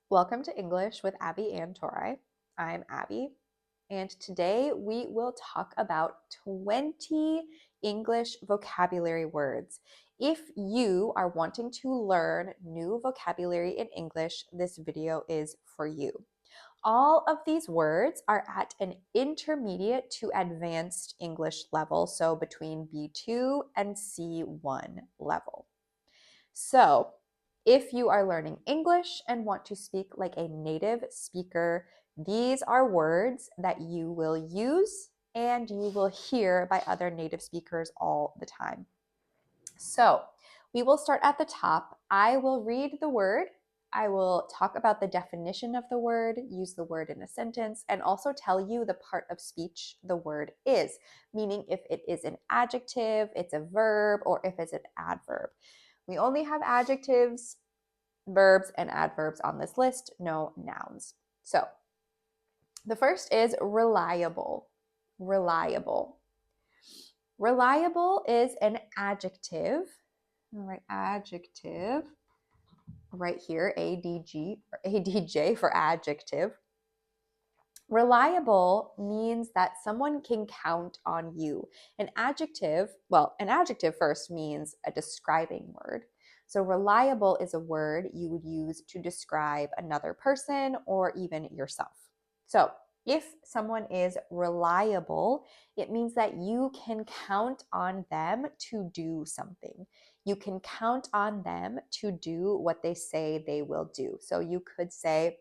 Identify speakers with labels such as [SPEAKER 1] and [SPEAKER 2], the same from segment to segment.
[SPEAKER 1] Welcome to English with Abby and Torai. I'm Abby, and today we will talk about 20 English vocabulary words. If you are wanting to learn new vocabulary in English, this video is for you. All of these words are at an intermediate to advanced English level, so between B2 and C1 level. So, if you are learning English and want to speak like a native speaker, these are words that you will use and you will hear by other native speakers all the time. So, we will start at the top. I will read the word. I will talk about the definition of the word, use the word in a sentence, and also tell you the part of speech the word is, meaning if it is an adjective, it's a verb, or if it's an adverb. We only have adjectives, verbs, and adverbs on this list, no nouns. So the first is reliable. Reliable. Reliable is an adjective. All right, adjective right here, ADG or ADJ for adjective. Reliable means that someone can count on you. An adjective first means a describing word. So reliable is a word you would use to describe another person or even yourself. So if someone is reliable, it means that you can count on them to do something. You can count on them to do what they say they will do. So you could say,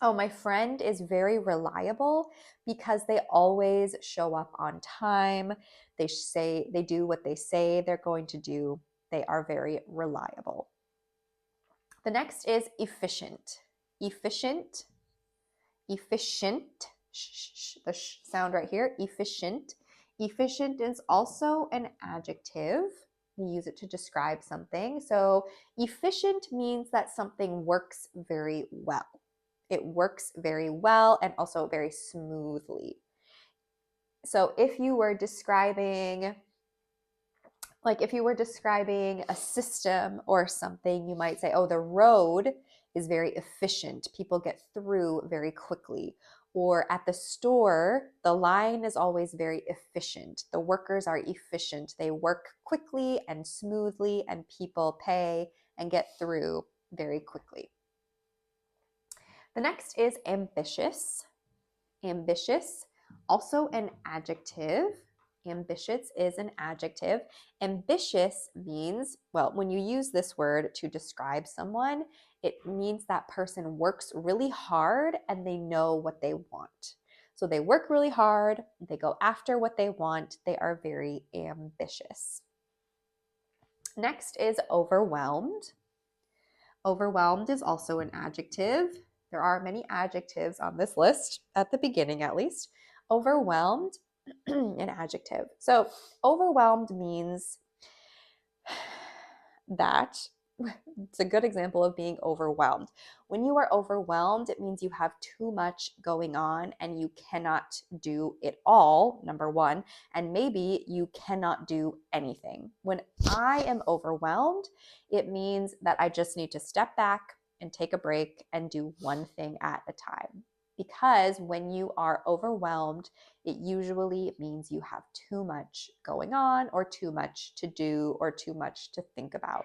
[SPEAKER 1] oh, my friend is very reliable because they always show up on time. They do what they say they're going to do. They are very reliable. The next is efficient. Efficient. Efficient. The sound right here. Efficient. Efficient is also an adjective. We use it to describe something. So efficient means that something works very well. It works very well and also very smoothly. So if you were describing a system or something, you might say, oh, the road is very efficient. People get through very quickly. Or at the store, the line is always very efficient. The workers are efficient. They work quickly and smoothly, and people pay and get through very quickly. The next is ambitious. Ambitious, also an adjective. Ambitious is an adjective. Ambitious means, well, when you use this word to describe someone, it means that person works really hard and they know what they want. So they work really hard, they go after what they want, they are very ambitious. Next is overwhelmed. Overwhelmed is also an adjective. There are many adjectives on this list, at the beginning at least. Overwhelmed, an adjective. So overwhelmed means that it's a good example of being overwhelmed. When you are overwhelmed, it means you have too much going on and you cannot do it all, number one, and maybe you cannot do anything. When I am overwhelmed, it means that I just need to step back and take a break and do one thing at a time. Because when you are overwhelmed, it usually means you have too much going on or too much to do or too much to think about.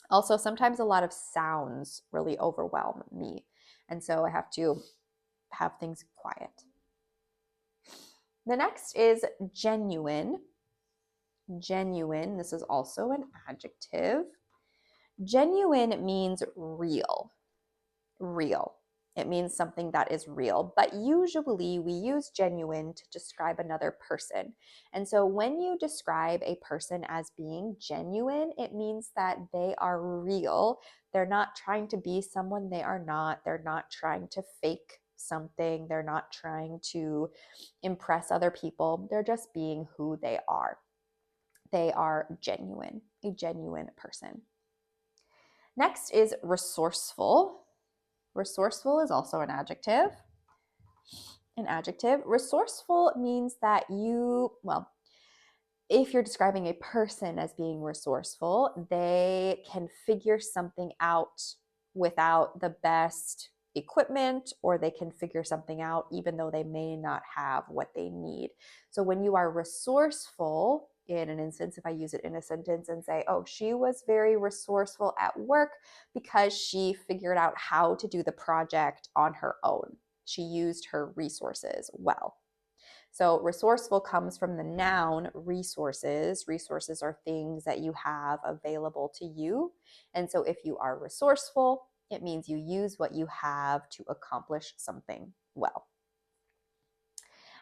[SPEAKER 1] Also, sometimes a lot of sounds really overwhelm me. And so I have to have things quiet. The next is genuine. Genuine, this is also an adjective. Genuine means real. Real. It means something that is real, but usually we use genuine to describe another person. And so when you describe a person as being genuine, it means that they are real. They're not trying to be someone they are not. They're not trying to fake something. They're not trying to impress other people. They're just being who they are. They are genuine, a genuine person. Next is resourceful. Resourceful is also an adjective. An adjective. Resourceful means that if you're describing a person as being resourceful, they can figure something out without the best equipment, or they can figure something out even though they may not have what they need. So when you are resourceful, in an instance, if I use it in a sentence and say, oh, she was very resourceful at work because she figured out how to do the project on her own. She used her resources well. So resourceful comes from the noun resources. Resources are things that you have available to you. And so if you are resourceful, it means you use what you have to accomplish something well.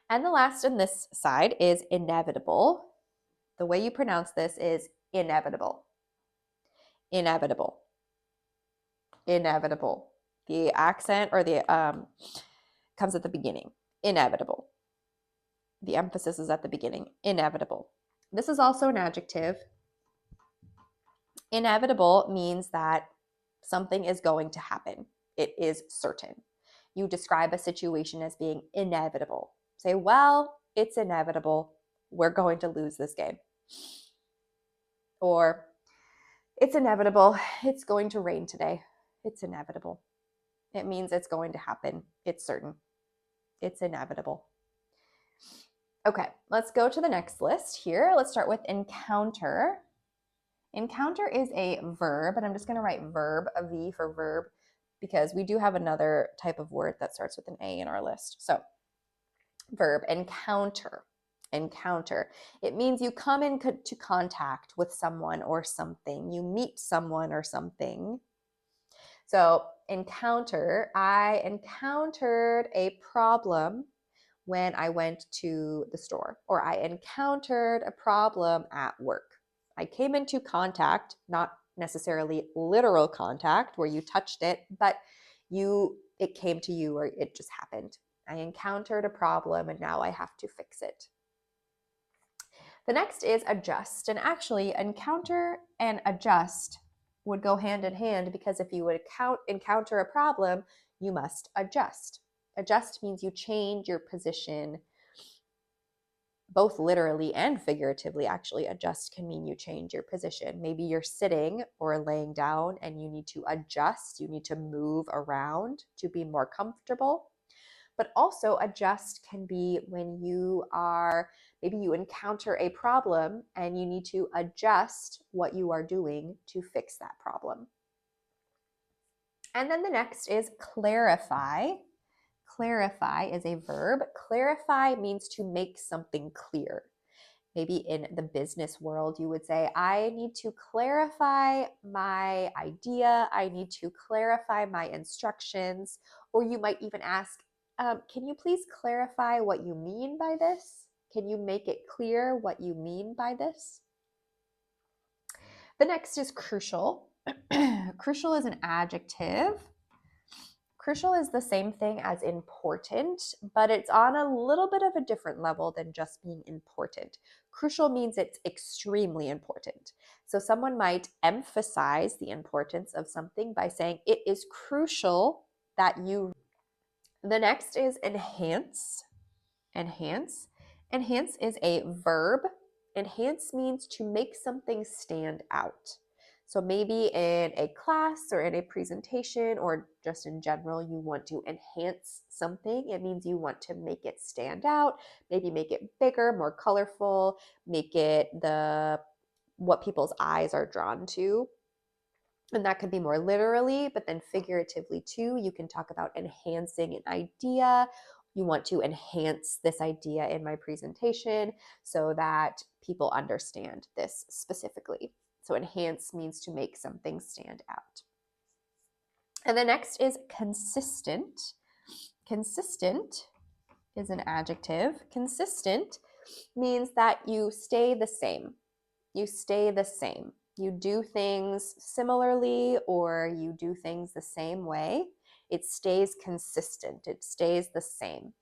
[SPEAKER 1] And the last on this side is inevitable. The way you pronounce this is inevitable. Inevitable. Inevitable. The accent or the comes at the beginning. Inevitable. The emphasis is at the beginning. Inevitable. This is also an adjective. Inevitable means that something is going to happen. It is certain. You describe a situation as being inevitable. Say, well, it's inevitable. We're going to lose this game. Or, it's inevitable. It's going to rain today. It's inevitable. It means it's going to happen. It's certain. It's inevitable. Okay, let's go to the next list here. Let's start with encounter. Encounter is a verb, and I'm just going to write verb, a V for verb, because we do have another type of word that starts with an A in our list. So, verb, encounter. Encounter. It means you come into contact with someone or something. You meet someone or something. So, encounter, I encountered a problem when I went to the store, or I encountered a problem at work. I came into contact, not necessarily literal contact where you touched it, but it came to you or it just happened. I encountered a problem and now I have to fix it. The next is adjust, and actually encounter and adjust would go hand in hand, because if you would encounter a problem, you must adjust. Adjust means you change your position, both literally and figuratively. Actually, adjust can mean you change your position. Maybe you're sitting or laying down and you need to adjust. You need to move around to be more comfortable. But also adjust can be when maybe you encounter a problem and you need to adjust what you are doing to fix that problem. And then the next is clarify. Clarify is a verb. Clarify means to make something clear. Maybe in the business world, you would say, I need to clarify my idea. I need to clarify my instructions. Or you might even ask, can you please clarify what you mean by this? Can you make it clear what you mean by this? The next is crucial. Crucial is an adjective. Crucial is the same thing as important, but it's on a little bit of a different level than just being important. Crucial means it's extremely important. So someone might emphasize the importance of something by saying it is crucial that you. The next is enhance. Enhance. Enhance is a verb. Enhance means to make something stand out. So maybe in a class or in a presentation or just in general, you want to enhance something. It means you want to make it stand out, maybe make it bigger, more colorful, make it what people's eyes are drawn to. And that could be more literally, but then figuratively too. You can talk about enhancing an idea. You want to enhance this idea in my presentation so that people understand this specifically. So enhance means to make something stand out. And the next is consistent. Consistent is an adjective. Consistent means that you stay the same. You stay the same. You do things similarly or you do things the same way. It stays consistent. It stays the same.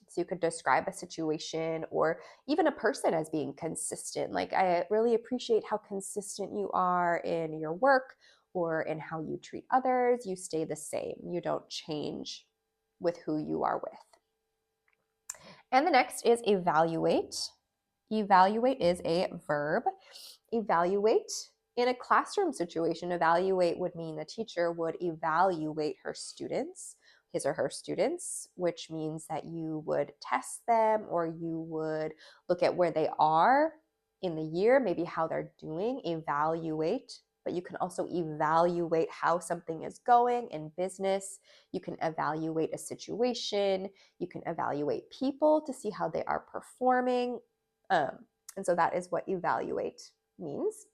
[SPEAKER 1] So you could describe a situation or even a person as being consistent. Like, I really appreciate how consistent you are in your work or in how you treat others. You stay the same. You don't change with who you are with. And the next is evaluate. Evaluate is a verb. Evaluate In a classroom situation, evaluate would mean the teacher would evaluate her students, his or her students, which means that you would test them or you would look at where they are in the year, maybe how they're doing, evaluate. But you can also evaluate how something is going in business. You can evaluate a situation. You can evaluate people to see how they are performing. And so that is what evaluate means.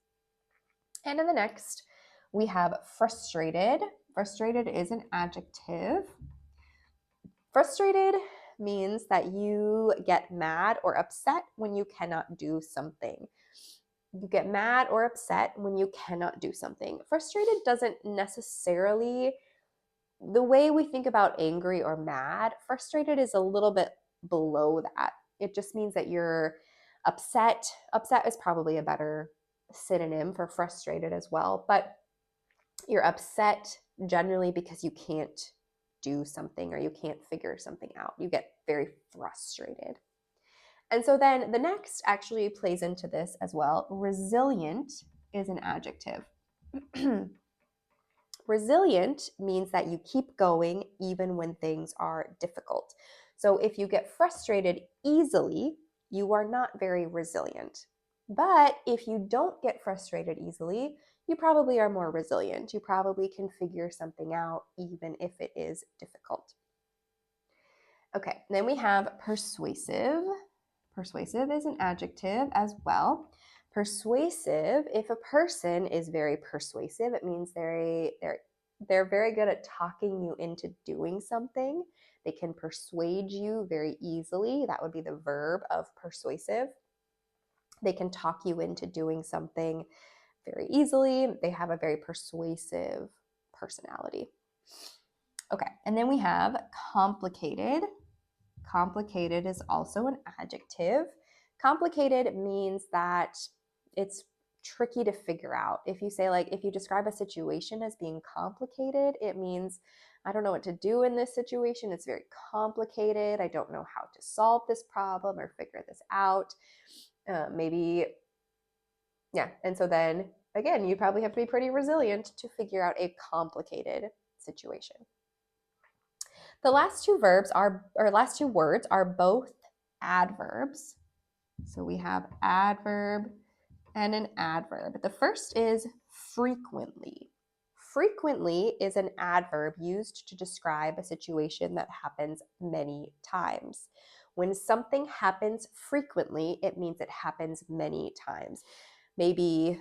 [SPEAKER 1] And in the next, we have frustrated. Frustrated is an adjective. Frustrated means that you get mad or upset when you cannot do something. You get mad or upset when you cannot do something. Frustrated doesn't necessarily, the way we think about angry or mad, frustrated is a little bit below that. It just means that you're upset. Upset is probably a better synonym for frustrated as well, but you're upset generally because you can't do something or you can't figure something out. You get very frustrated. And so then the next actually plays into this as well. Resilient is an adjective. Resilient means that you keep going even when things are difficult. So if you get frustrated easily, you are not very resilient. But if you don't get frustrated easily, you probably are more resilient. You probably can figure something out even if it is difficult. Okay, then we have persuasive. Persuasive is an adjective as well. Persuasive, if a person is very persuasive, it means they're very good at talking you into doing something. They can persuade you very easily. That would be the verb of persuasive. They can talk you into doing something very easily. They have a very persuasive personality. Okay, and then we have complicated. Complicated is also an adjective. Complicated means that it's tricky to figure out. If you say, like, if you describe a situation as being complicated, it means I don't know what to do in this situation. It's very complicated. I don't know how to solve this problem or figure this out. Maybe, yeah. And so then again, you probably have to be pretty resilient to figure out a complicated situation. The last two words are both adverbs. So we have adverb and an adverb. The first is frequently. Frequently is an adverb used to describe a situation that happens many times. When something happens frequently, it means it happens many times. Maybe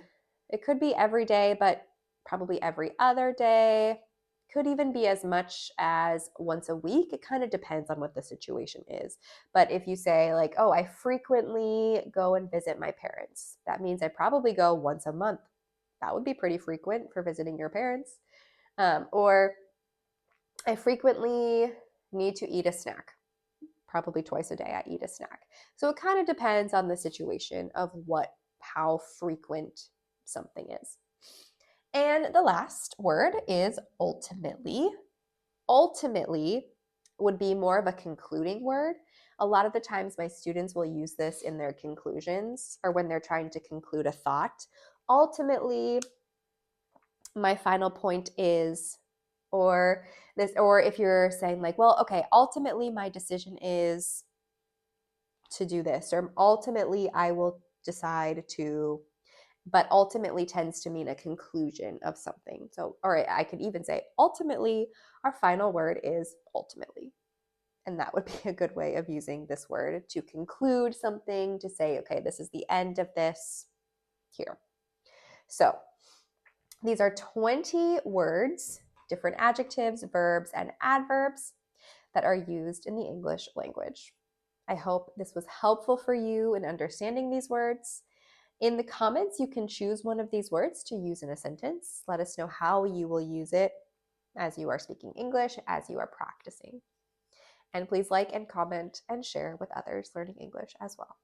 [SPEAKER 1] it could be every day, but probably every other day. Could even be as much as once a week. It kind of depends on what the situation is. But if you say, like, oh, I frequently go and visit my parents, that means I probably go once a month. That would be pretty frequent for visiting your parents. Or I frequently need to eat a snack. Probably twice a day I eat a snack. So it kind of depends on the situation of how frequent something is. And the last word is ultimately. Ultimately would be more of a concluding word. A lot of the times my students will use this in their conclusions or when they're trying to conclude a thought. Ultimately, my final point is, or if you're saying, like, well, okay, ultimately my decision is to do this, or ultimately I will decide to, but ultimately tends to mean a conclusion of something. So, all right, I could even say ultimately our final word is ultimately. And that would be a good way of using this word to conclude something, to say, okay, this is the end of this here. So these are 20 words, different adjectives, verbs, and adverbs that are used in the English language. I hope this was helpful for you in understanding these words. In the comments, you can choose one of these words to use in a sentence. Let us know how you will use it as you are speaking English, as you are practicing. And please like and comment and share with others learning English as well.